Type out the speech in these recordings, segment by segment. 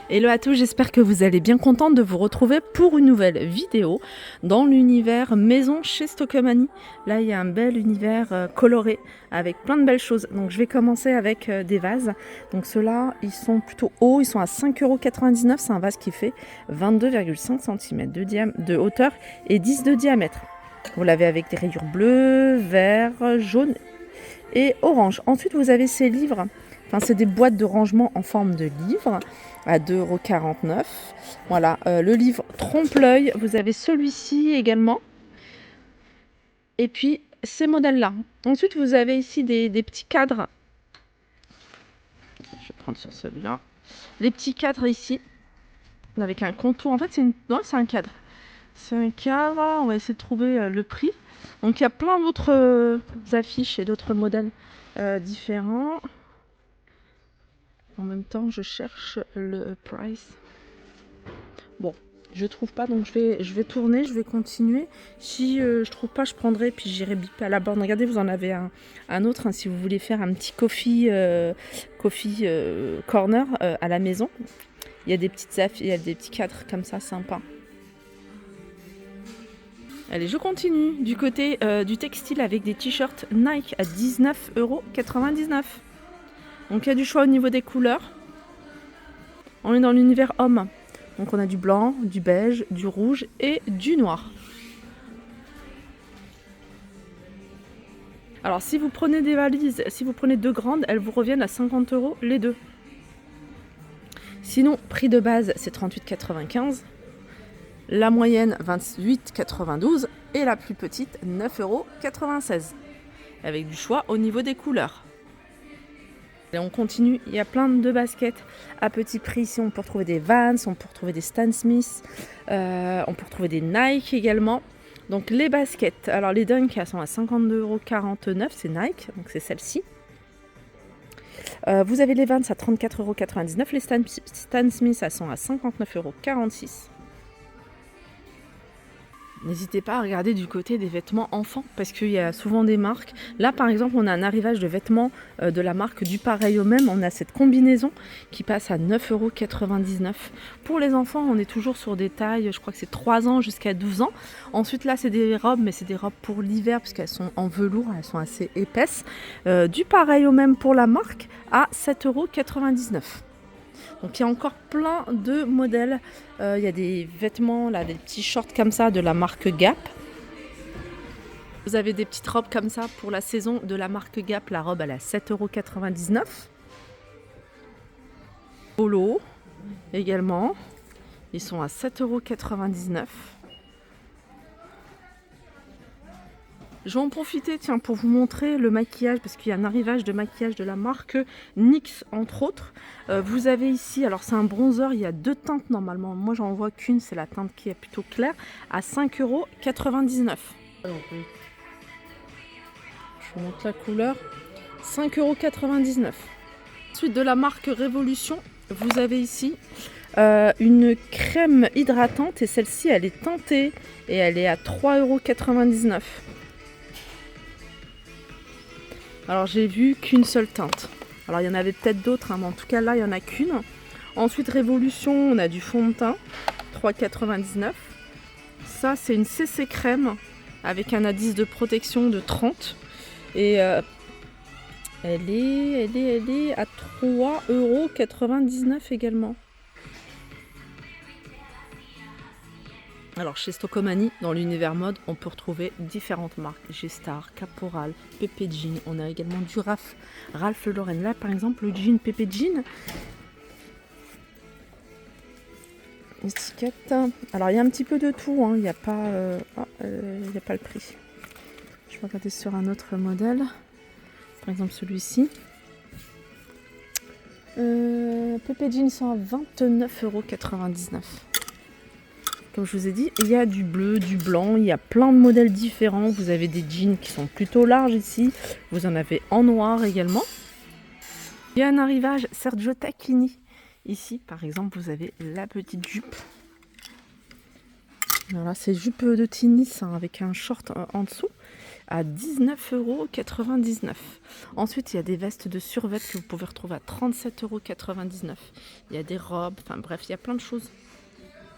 Hello à tous, j'espère que vous allez bien, contente de vous retrouver pour une nouvelle vidéo dans l'univers maison chez Stocomanie. Là il y a un bel univers coloré avec plein de belles choses. Donc je vais commencer avec des vases. Donc ceux-là ils sont plutôt hauts, ils sont à 5,99 €. C'est un vase qui fait 22,5 cm de hauteur et 10 de diamètre. Vous l'avez avec des rayures bleues, vert, jaune et orange. Ensuite vous avez ces livres. Enfin, c'est des boîtes de rangement en forme de livre à 2,49 €. Voilà, le livre Trompe-l'œil. Vous avez celui-ci également. Et puis, ces modèles-là. Ensuite, vous avez ici des petits cadres. Je vais prendre sur celui-là. Les petits cadres ici, avec un contour. En fait, c'est un cadre. C'est un cadre. On va essayer de trouver le prix. Donc, il y a plein d'autres affiches et d'autres modèles différents. En même temps, je cherche le price. Bon, je trouve pas, donc je vais tourner, je vais continuer. Si je trouve pas, je prendrai, puis j'irai biper à la borne. Regardez, vous en avez un autre, hein, si vous voulez faire un petit coffee corner à la maison. Il y a des petites affiches, il y a des petits cadres comme ça, sympa. Allez, je continue du côté du textile avec des t-shirts Nike à 19,99 €. Donc il y a du choix au niveau des couleurs. On est dans l'univers homme. Donc on a du blanc, du beige, du rouge et du noir. Alors si vous prenez des valises, si vous prenez deux grandes, elles vous reviennent à 50 € les deux. Sinon, prix de base c'est 38,95 €. La moyenne 28,92 € et la plus petite 9,96 €. Avec du choix au niveau des couleurs. Et on continue, il y a plein de baskets à petit prix. Ici on peut retrouver des Vans, on peut retrouver des Stan Smith, on peut retrouver des Nike également. Donc les baskets, alors les Dunk elles sont à 52,49 €, c'est Nike, donc c'est celle-ci. Vous avez les Vans à 34,99 €, les Stan Smith elles sont à 59,46 €. N'hésitez pas à regarder du côté des vêtements enfants parce qu'il y a souvent des marques. Là par exemple on a un arrivage de vêtements de la marque du pareil au même. On a cette combinaison qui passe à 9,99 €. Pour les enfants on est toujours sur des tailles, je crois que c'est 3 ans jusqu'à 12 ans. Ensuite là c'est des robes, mais c'est des robes pour l'hiver parce qu'elles sont en velours, elles sont assez épaisses. Du pareil au même pour la marque à 7,99 €. Donc il y a encore plein de modèles. Il y a des vêtements, là, des petits shorts comme ça de la marque Gap. Vous avez des petites robes comme ça pour la saison de la marque Gap. La robe elle est à 7,99 €. Polo également. Ils sont à 7,99 €. Je vais en profiter tiens, pour vous montrer le maquillage parce qu'il y a un arrivage de maquillage de la marque NYX entre autres. Vous avez ici, alors c'est un bronzer, il y a deux teintes normalement. Moi j'en vois qu'une, c'est la teinte qui est plutôt claire, à 5,99 €. Je vous montre la couleur, 5,99 €. Ensuite de la marque Révolution, vous avez ici une crème hydratante et celle-ci elle est teintée et elle est à 3,99 €. Alors j'ai vu qu'une seule teinte. Alors il y en avait peut-être d'autres, hein, mais en tout cas là il n'y en a qu'une. Ensuite Révolution, on a du fond de teint, 3,99 €. Ça c'est une CC crème avec un indice de protection de 30. Et elle est à 3,99 € également. Alors chez Stocomanie, dans l'univers mode, on peut retrouver différentes marques. G-Star, Caporal, Pepe Jean. On a également du Ralph Lauren. Là par exemple, le jean Pepe Jean. Étiquette. Alors il y a un petit peu de tout, hein. Il n'y a pas le prix. Je vais regarder sur un autre modèle. Par exemple celui-ci. Pepe Jean sont à 29,99 €. Comme je vous ai dit, il y a du bleu, du blanc, il y a plein de modèles différents. Vous avez des jeans qui sont plutôt larges ici. Vous en avez en noir également. Il y a un arrivage Sergio Tacchini. Ici, par exemple, vous avez la petite jupe. Voilà, c'est jupe de tennis hein, avec un short en dessous. à 19,99 €. Ensuite, il y a des vestes de survêt que vous pouvez retrouver à 37,99 €. Il y a des robes, enfin bref, il y a plein de choses.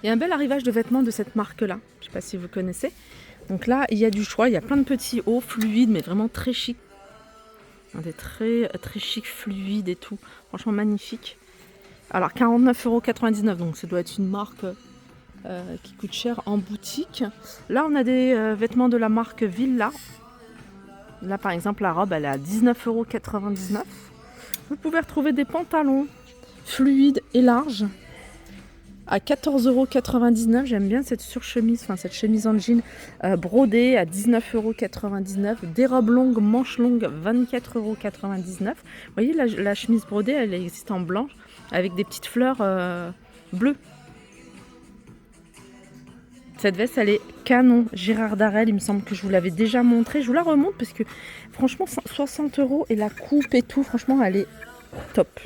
Il y a un bel arrivage de vêtements de cette marque-là. Je ne sais pas si vous connaissez. Donc là, il y a du choix. Il y a plein de petits hauts fluides, mais vraiment très chic. Des très chic, fluides et tout. Franchement, magnifique. Alors, 49,99 €. Donc, ça doit être une marque qui coûte cher en boutique. Là, on a des vêtements de la marque Villa. Là, par exemple, la robe, elle est à 19,99 €. Vous pouvez retrouver des pantalons fluides et larges à 14,99 €. J'aime bien cette surchemise, enfin cette chemise en jean brodée à 19,99 €. Des robes longues, manches longues, 24,99 €. Vous voyez, la chemise brodée, elle existe en blanche avec des petites fleurs bleues. Cette veste, elle est canon. Gérard Darel, il me semble que je vous l'avais déjà montré. Je vous la remonte parce que franchement, 60 € et la coupe et tout, franchement, elle est top.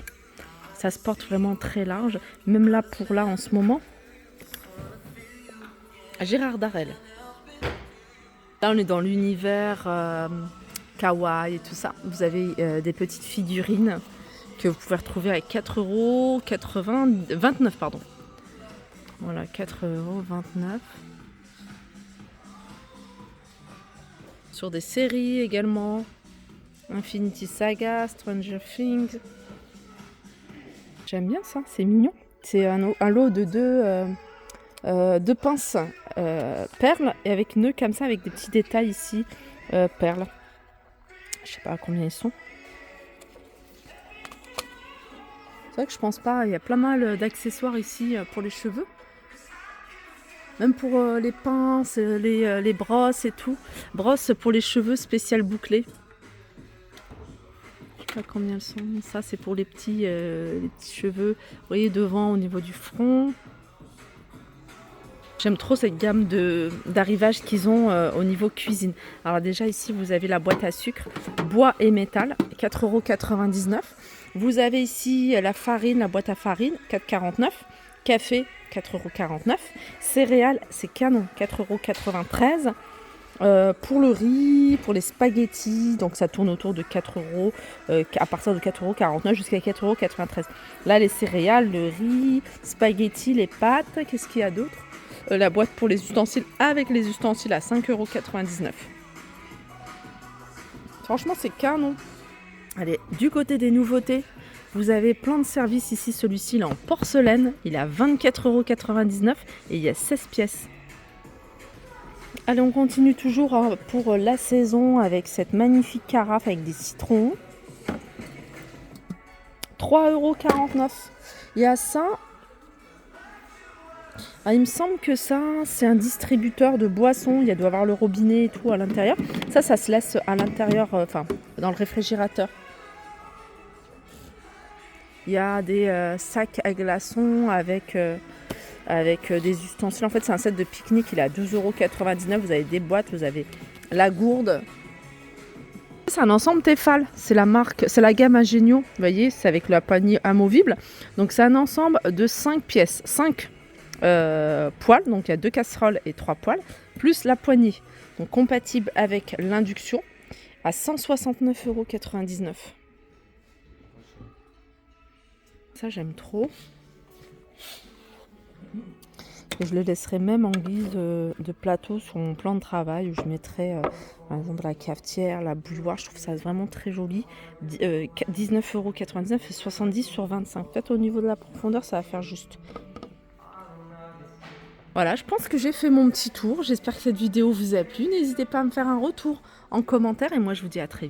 Ça se porte vraiment très large. Même là, pour là, en ce moment. Gérard Darel. Là, on est dans l'univers kawaii et tout ça. Vous avez des petites figurines que vous pouvez retrouver à 4,29 €. Voilà, 4,29 €. Sur des séries également. Infinity Saga, Stranger Things. J'aime bien ça, c'est mignon. C'est un lot de deux pinces perles et avec nœuds comme ça, avec des petits détails ici, perles. Je sais pas à combien ils sont. C'est vrai que je pense pas, il y a plein mal d'accessoires ici pour les cheveux. Même pour les pinces, les brosses et tout. Brosses pour les cheveux spéciales bouclées. Je sais pas combien elles sont. Ça, c'est pour les petits cheveux. Vous voyez, devant, au niveau du front. J'aime trop cette gamme d'arrivages qu'ils ont au niveau cuisine. Alors déjà, ici, vous avez la boîte à sucre, bois et métal, 4,99 €. Vous avez ici la farine, la boîte à farine, 4,49 €. Café, 4,49 €. Céréales, c'est canon, 4,93 €. Pour le riz, pour les spaghettis, donc ça tourne autour de 4 €, à partir de 4,49 € jusqu'à 4,93 €. Là, les céréales, le riz, spaghettis, les pâtes, qu'est-ce qu'il y a d'autre? La boîte pour les ustensiles avec les ustensiles à 5,99 €. Franchement, c'est canon. Allez, du côté des nouveautés, vous avez plein de services ici. Celui-ci, il est en porcelaine. Il est à 24,99 € et il y a 16 pièces. Allez, on continue toujours pour la saison avec cette magnifique carafe avec des citrons. 3,49 €. Il y a ça. Ah, il me semble que ça, c'est un distributeur de boissons. Il doit y avoir le robinet et tout à l'intérieur. Ça se laisse à l'intérieur, dans le réfrigérateur. Il y a des sacs à glaçons avec des ustensiles. En fait, c'est un set de pique-nique. Il est à 12,99 €. Vous avez des boîtes, vous avez la gourde. C'est un ensemble Tefal. C'est la marque, c'est la gamme Ingénio. Vous voyez, c'est avec la poignée amovible. Donc, c'est un ensemble de 5 pièces. 5 poêles. Donc, il y a 2 casseroles et 3 poêles. Plus la poignée. Donc, compatible avec l'induction à 169,99 €. Ça, j'aime trop. Et je le laisserai même en guise de plateau sur mon plan de travail où je mettrai par exemple la cafetière, la bouilloire. Je trouve ça vraiment très joli. 19,99 € et 70 sur 25. Peut-être au niveau de la profondeur, ça va faire juste. Voilà, je pense que j'ai fait mon petit tour. J'espère que cette vidéo vous a plu. N'hésitez pas à me faire un retour en commentaire et moi je vous dis à très vite.